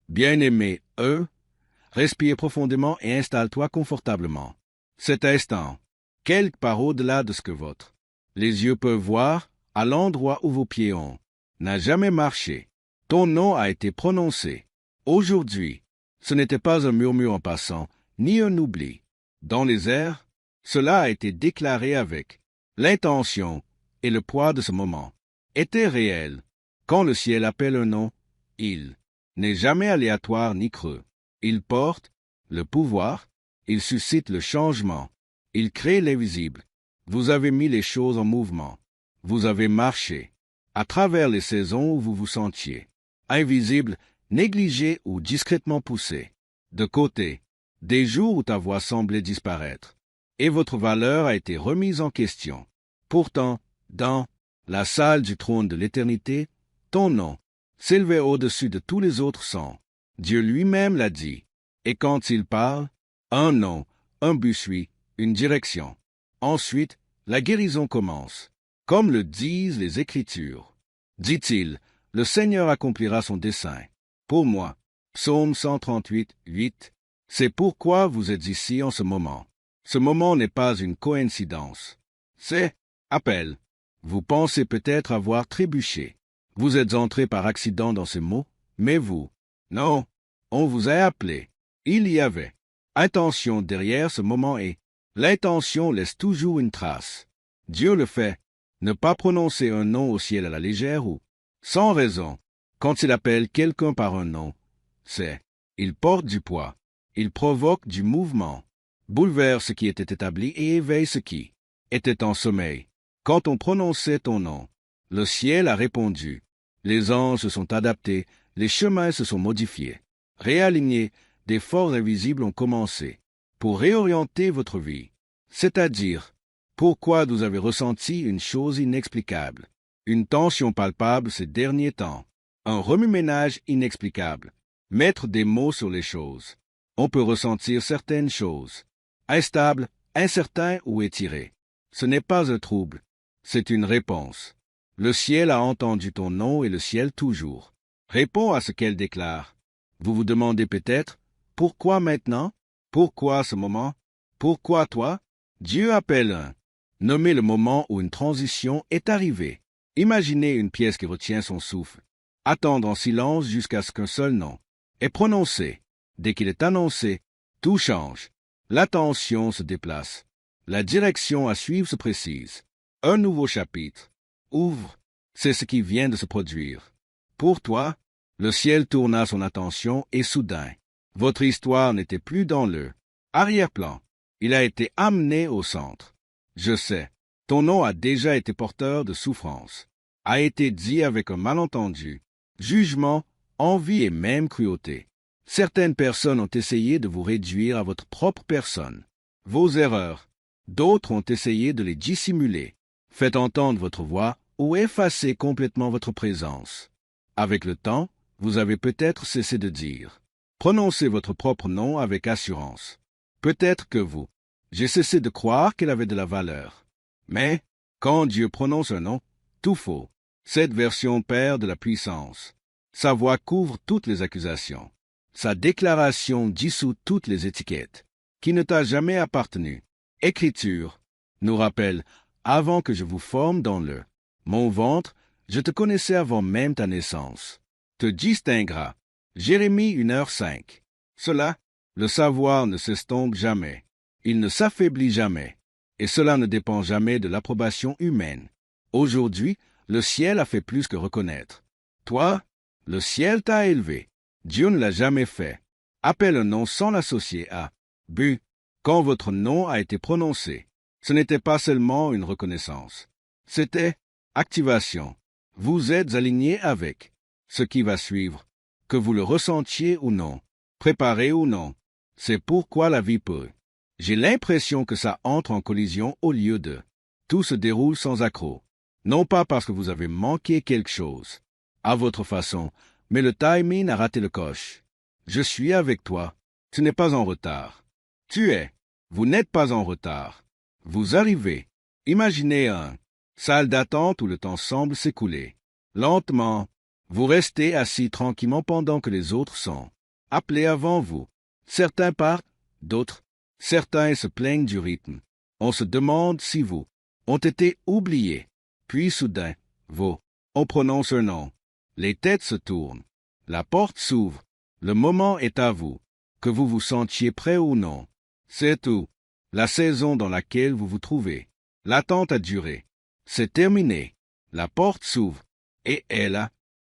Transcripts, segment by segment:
Bien-aimé, respire profondément et installe-toi confortablement. Cet instant, quelque part au-delà de ce que les yeux peuvent voir, à l'endroit où vos pieds ont, n'a jamais marché. Ton nom a été prononcé. Aujourd'hui, ce n'était pas un murmure en passant, ni un oubli. Dans les airs, cela a été déclaré avec l'intention et le poids de ce moment. Était réel. Quand le ciel appelle un nom, il n'est jamais aléatoire ni creux. Il porte le pouvoir, il suscite le changement, il crée l'invisible. Vous avez mis les choses en mouvement. Vous avez marché à travers les saisons où vous vous sentiez invisible, négligé ou discrètement poussé, de côté, des jours où ta voix semblait disparaître, et votre valeur a été remise en question. Pourtant, dans la salle du trône de l'éternité, ton nom s'élevait au-dessus de tous les autres sons. Dieu lui-même l'a dit, et quand il parle, un nom, un but suit, une direction. Ensuite, la guérison commence, comme le disent les Écritures. Dit-il, le Seigneur accomplira son dessein. Pour moi, Psaume 138, 8, c'est pourquoi vous êtes ici en ce moment. Ce moment n'est pas une coïncidence. C'est appel. Vous pensez peut-être avoir trébuché. Vous êtes entré par accident dans ces mots, mais non, on vous a appelé. Il y avait intention derrière ce moment et l'intention laisse toujours une trace. Dieu le fait. Ne pas prononcer un nom au ciel à la légère ou sans raison. Quand il appelle quelqu'un par un nom, il porte du poids, il provoque du mouvement, bouleverse ce qui était établi et éveille ce qui était en sommeil. Quand on prononçait ton nom, le ciel a répondu, les anges se sont adaptés, les chemins se sont modifiés, réalignés, des forces invisibles ont commencé, pour réorienter votre vie, c'est-à-dire, pourquoi vous avez ressenti une chose inexplicable, une tension palpable ces derniers temps, un remue-ménage inexplicable, mettre des mots sur les choses. On peut ressentir certaines choses, instables, incertains ou étirés. Ce n'est pas un trouble, c'est une réponse. Le ciel a entendu ton nom et le ciel toujours répond à ce qu'elle déclare. Vous vous demandez peut-être, pourquoi maintenant? Pourquoi ce moment? Pourquoi toi? Dieu appelle un. Nommez le moment où une transition est arrivée. Imaginez une pièce qui retient son souffle. Attendre en silence jusqu'à ce qu'un seul nom est prononcé. Dès qu'il est annoncé, tout change. L'attention se déplace. La direction à suivre se précise. Un nouveau chapitre ouvre. C'est ce qui vient de se produire. Pour toi, le ciel tourna son attention et soudain, votre histoire n'était plus dans le arrière-plan. Il a été amené au centre. Je sais, ton nom a déjà été porteur de souffrance, a été dit avec un malentendu, jugement, envie et même cruauté. Certaines personnes ont essayé de vous réduire à votre propre personne, vos erreurs. D'autres ont essayé de les dissimuler. Faites entendre votre voix ou effacez complètement votre présence. Avec le temps, vous avez peut-être cessé de dire. Prononcez votre propre nom avec assurance. Peut-être que j'ai cessé de croire qu'elle avait de la valeur. Mais, quand Dieu prononce un nom, tout faux. Cette version perd de la puissance. Sa voix couvre toutes les accusations. Sa déclaration dissout toutes les étiquettes, qui ne t'a jamais appartenu. Écriture nous rappelle, avant que je vous forme dans mon ventre, je te connaissais avant même ta naissance. Te distinguera. Jérémie 1h5. Cela, le savoir ne s'estompe jamais. Il ne s'affaiblit jamais. Et cela ne dépend jamais de l'approbation humaine. Aujourd'hui, le ciel a fait plus que reconnaître. Toi, le ciel t'a élevé. Dieu ne l'a jamais fait. Appelle un nom sans l'associer à but. Quand votre nom a été prononcé, ce n'était pas seulement une reconnaissance. C'était activation. Vous êtes aligné avec ce qui va suivre, que vous le ressentiez ou non, préparé ou non. C'est pourquoi la vie peut. J'ai l'impression que ça entre en collision au lieu de. Tout se déroule sans accroc. Non pas parce que vous avez manqué quelque chose, à votre façon, mais le timing a raté le coche. Je suis avec toi. Tu n'es pas en retard. Tu es. Vous n'êtes pas en retard. Vous arrivez. Imaginez salle d'attente où le temps semble s'écouler. Lentement, vous restez assis tranquillement pendant que les autres sont appelés avant vous. Certains partent, d'autres. Certains se plaignent du rythme. On se demande si vous ont été oubliés. Puis soudain, on prononce un nom. Les têtes se tournent. La porte s'ouvre. Le moment est à vous. Que vous vous sentiez prêt ou non. C'est tout. La saison dans laquelle vous vous trouvez. L'attente a duré. C'est terminé. La porte s'ouvre. Et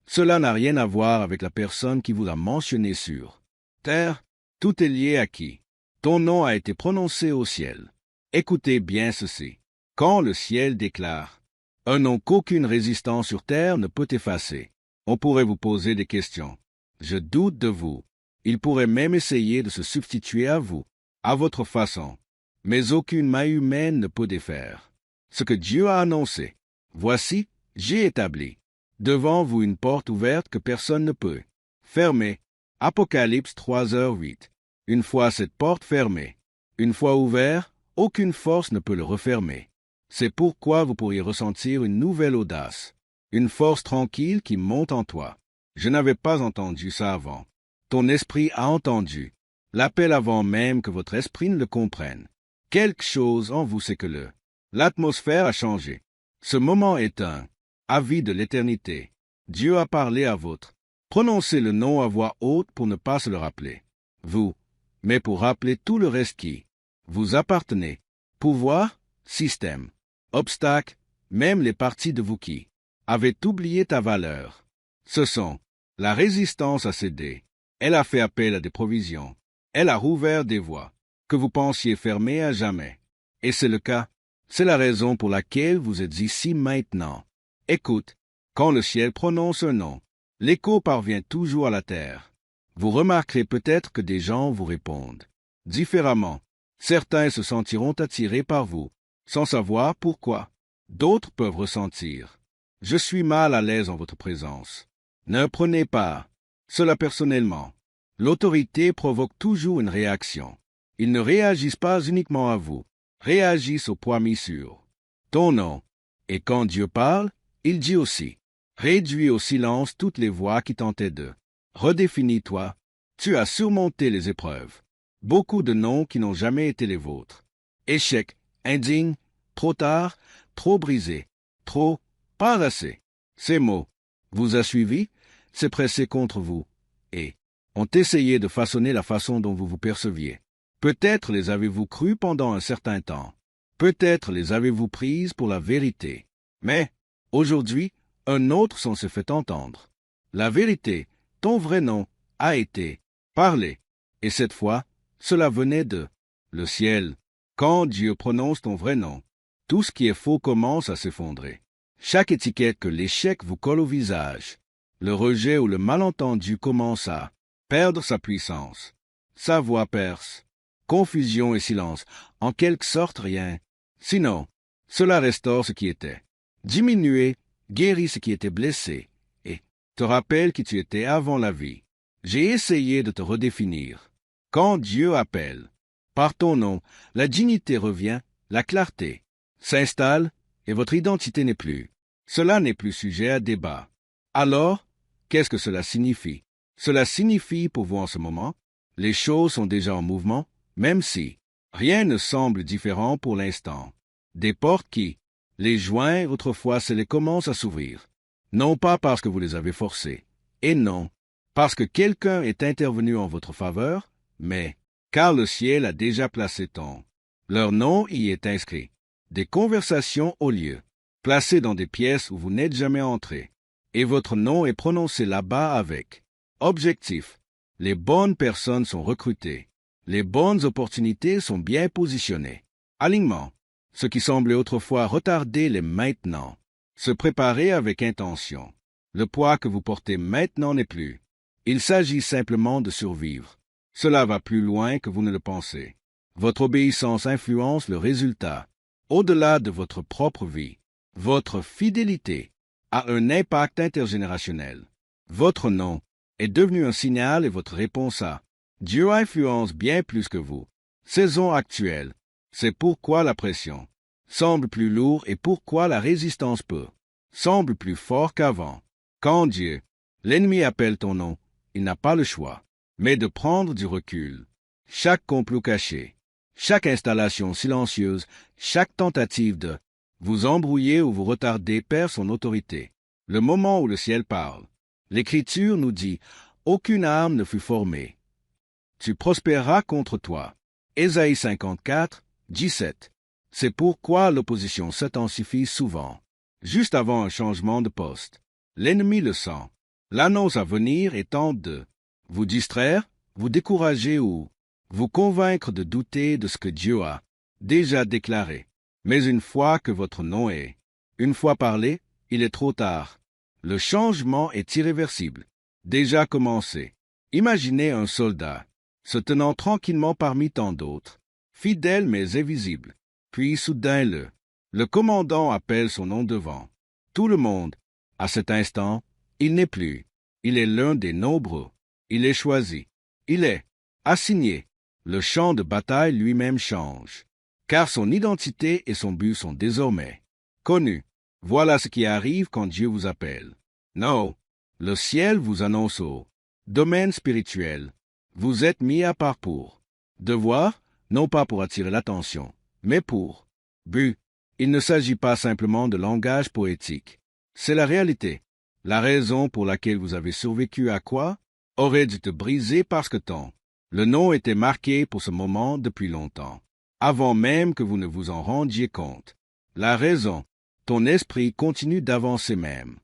cela n'a rien à voir avec la personne qui vous a mentionné sur terre. Tout est lié à qui. Ton nom a été prononcé au ciel. Écoutez bien ceci. Quand le ciel déclare un nom qu'aucune résistance sur terre ne peut effacer, on pourrait vous poser des questions. Je doute de vous. Il pourrait même essayer de se substituer à vous, à votre façon. Mais aucune main humaine ne peut défaire ce que Dieu a annoncé. Voici, j'ai établi devant vous une porte ouverte que personne ne peut fermer. Apocalypse 3h8. Une fois cette porte fermée, une fois ouverte, aucune force ne peut le refermer. C'est pourquoi vous pourriez ressentir une nouvelle audace, une force tranquille qui monte en toi. Je n'avais pas entendu ça avant. Ton esprit a entendu l'appel avant même que votre esprit ne le comprenne. Quelque chose en vous sait que l'atmosphère a changé. Ce moment est un avis de l'éternité. Dieu a parlé à votre. Prononcez le nom à voix haute pour ne pas se le rappeler. Vous, mais pour rappeler tout le reste qui vous appartenez. Pouvoir, système, obstacle, même les parties de vous qui avaient oublié ta valeur. Ce sont la résistance a cédé. Elle a fait appel à des provisions. Elle a rouvert des voies que vous pensiez fermées à jamais. Et c'est le cas. C'est la raison pour laquelle vous êtes ici maintenant. Écoute, quand le ciel prononce un nom, l'écho parvient toujours à la terre. Vous remarquerez peut-être que des gens vous répondent différemment. Certains se sentiront attirés par vous, sans savoir pourquoi. D'autres peuvent ressentir « Je suis mal à l'aise en votre présence ». Ne prenez pas cela personnellement. L'autorité provoque toujours une réaction. Ils ne réagissent pas uniquement à vous, réagissent au poids mis sur ton nom. Et quand Dieu parle, il dit aussi « Réduis au silence toutes les voix qui tentaient de redéfinis-toi. Tu as surmonté les épreuves. Beaucoup de noms qui n'ont jamais été les vôtres. Échec, indigne, trop tard, trop brisé, trop, pas assez. Ces mots vous a suivi, s'est pressé contre vous, et ont essayé de façonner la façon dont vous vous perceviez. Peut-être les avez-vous crus pendant un certain temps. Peut-être les avez-vous prises pour la vérité. Mais, aujourd'hui, un autre son s'est fait entendre. La vérité, ton vrai nom, a été parlé. Et cette fois, cela venait de le ciel. Quand Dieu prononce ton vrai nom, tout ce qui est faux commence à s'effondrer. Chaque étiquette que l'échec vous colle au visage, le rejet ou le malentendu commence à perdre sa puissance. Sa voix perce. Confusion et silence, en quelque sorte rien. Sinon, cela restaure ce qui était diminué, guérit ce qui était blessé, et te rappelle qui tu étais avant la vie. J'ai essayé de te redéfinir. Quand Dieu appelle, par ton nom, la dignité revient, la clarté s'installe, et votre identité n'est plus. Cela n'est plus sujet à débat. Alors, qu'est-ce que cela signifie? Cela signifie pour vous en ce moment, les choses sont déjà en mouvement, même si rien ne semble différent pour l'instant. Des portes qui, les joints autrefois scellées commencent à s'ouvrir. Non pas parce que vous les avez forcées, et non parce que quelqu'un est intervenu en votre faveur, mais car le ciel a déjà placé leur nom y est inscrit. Des conversations au lieu, placées dans des pièces où vous n'êtes jamais entré, et votre nom est prononcé là-bas avec objectif. Les bonnes personnes sont recrutées. Les bonnes opportunités sont bien positionnées. Alignement. Ce qui semblait autrefois retardé l'est maintenant. Se préparer avec intention. Le poids que vous portez maintenant n'est plus. Il s'agit simplement de survivre. Cela va plus loin que vous ne le pensez. Votre obéissance influence le résultat. Au-delà de votre propre vie, votre fidélité a un impact intergénérationnel. Votre nom est devenu un signal et votre réponse à Dieu influence bien plus que vous. Saison actuelle. C'est pourquoi la pression semble plus lourde et pourquoi la résistance semble plus fort qu'avant. Quand Dieu, l'ennemi appelle ton nom, il n'a pas le choix. mais de prendre du recul. Chaque complot caché, chaque installation silencieuse, chaque tentative de vous embrouiller ou vous retarder perd son autorité. Le moment où le ciel parle, l'Écriture nous dit « Aucune arme ne fut formée. Tu prospéreras contre toi. » Ésaïe 54, 17. C'est pourquoi l'opposition s'intensifie souvent. Juste avant un changement de poste, l'ennemi le sent. L'annonce à venir étant de vous distraire, vous décourager ou vous convaincre de douter de ce que Dieu a déjà déclaré. Mais une fois que votre nom est, une fois parlé, il est trop tard. Le changement est irréversible, déjà commencé. Imaginez un soldat, se tenant tranquillement parmi tant d'autres, fidèle mais invisible. Puis soudain le commandant appelle son nom devant. Tout le monde, à cet instant, il n'est plus. Il est l'un des nombreux. Il est choisi. Il est assigné. Le champ de bataille lui-même change, car son identité et son but sont désormais connus. Voilà ce qui arrive quand Dieu vous appelle. Non, le ciel vous annonce au domaine spirituel. Vous êtes mis à part pour devoir, non pas pour attirer l'attention, mais pour but. Il ne s'agit pas simplement de langage poétique. C'est la réalité. La raison pour laquelle vous avez survécu à quoi aurait dû te briser parce que le nom était marqué pour ce moment depuis longtemps, avant même que vous ne vous en rendiez compte. La raison, ton esprit continue d'avancer même.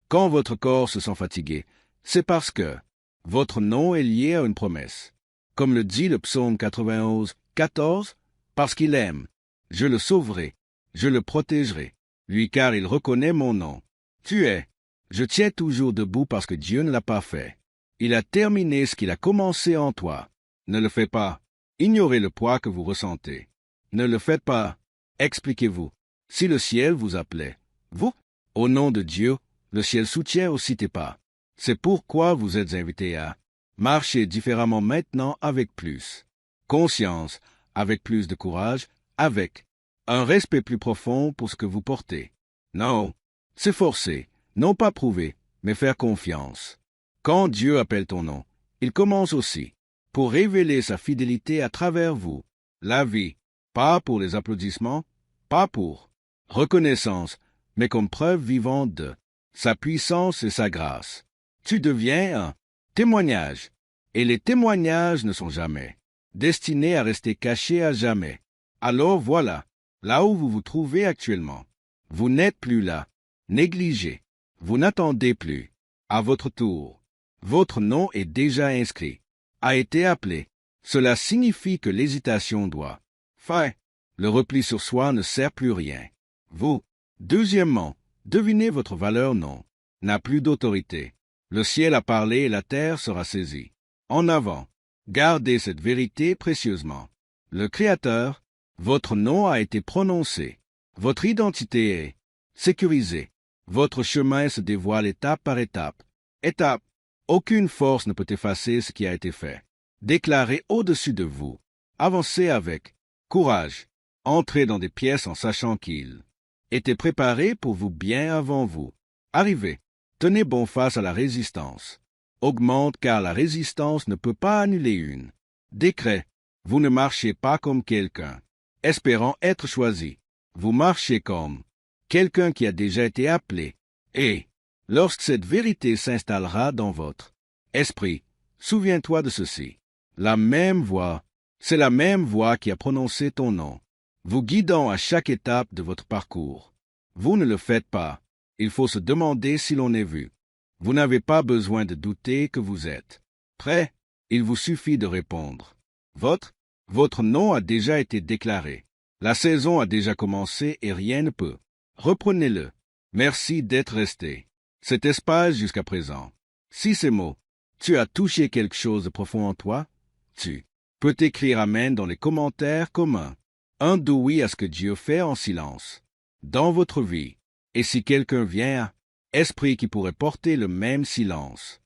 Quand votre corps se sent fatigué, c'est parce que votre nom est lié à une promesse. Comme le dit le psaume 91, 14, parce qu'il aime, je le sauverai, je le protégerai, lui car il reconnaît mon nom. Tu es, je tiens toujours debout parce que Dieu ne l'a pas fait. Il a terminé ce qu'il a commencé en toi. Ne le faites pas. Ignorez le poids que vous ressentez. Ne le faites pas. Expliquez-vous. Si le ciel vous appelait, vous, au nom de Dieu, le ciel soutient aussi tes pas. C'est pourquoi vous êtes invités à marcher différemment maintenant avec plus conscience, avec plus de courage, avec un respect plus profond pour ce que vous portez. Non, s'efforcer, non pas prouver, mais faire confiance. Quand Dieu appelle ton nom, il commence aussi pour révéler sa fidélité à travers vous. La vie, pas pour les applaudissements, pas pour reconnaissance, mais comme preuve vivante de sa puissance et sa grâce. Tu deviens un témoignage, et les témoignages ne sont jamais destinés à rester cachés à jamais. Alors voilà, là où vous vous trouvez actuellement. Vous n'êtes plus là, négligé. Vous n'attendez plus. À votre tour, votre nom est déjà inscrit, a été appelé. Cela signifie que l'hésitation doit fin. Le repli sur soi ne sert plus rien. Vous, deuxièmement, devinez votre valeur non, n'a plus d'autorité. Le ciel a parlé et la terre sera saisie. En avant, gardez cette vérité précieusement. Le Créateur, votre nom a été prononcé. Votre identité est sécurisée. Votre chemin se dévoile étape par étape. Étape. Aucune force ne peut effacer ce qui a été fait. Déclarez au-dessus de vous. Avancez avec courage. Entrez dans des pièces en sachant qu'il était préparé pour vous bien avant vous. Arrivez. Tenez bon face à la résistance. Augmente car la résistance ne peut pas annuler une. Décret. Vous ne marchez pas comme quelqu'un, espérant être choisi. Vous marchez comme quelqu'un qui a déjà été appelé. Et, lorsque cette vérité s'installera dans votre esprit, souviens-toi de ceci. La même voix, c'est la même voix qui a prononcé ton nom, vous guidant à chaque étape de votre parcours. Vous ne le faites pas. Il faut se demander si l'on est vu. Vous n'avez pas besoin de douter que vous êtes prêt. Il vous suffit de répondre. Votre nom a déjà été déclaré. La saison a déjà commencé et rien ne peut. Reprenez-le. Merci d'être resté. Cet espace jusqu'à présent. Si ces mots, tu as touché quelque chose de profond en toi, tu peux écrire Amen dans les commentaires communs. Un doux oui à ce que Dieu fait en silence dans votre vie. Et si quelqu'un vient, esprit qui pourrait porter le même silence,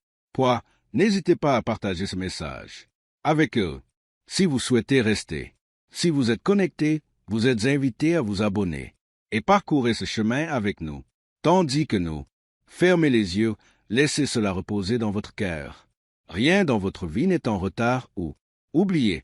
n'hésitez pas à partager ce message avec eux. Si vous souhaitez rester, si vous êtes connecté, vous êtes invité à vous abonner et parcourir ce chemin avec nous. Tandis que nous, fermez les yeux, laissez cela reposer dans votre cœur. Rien dans votre vie n'est en retard ou oublié.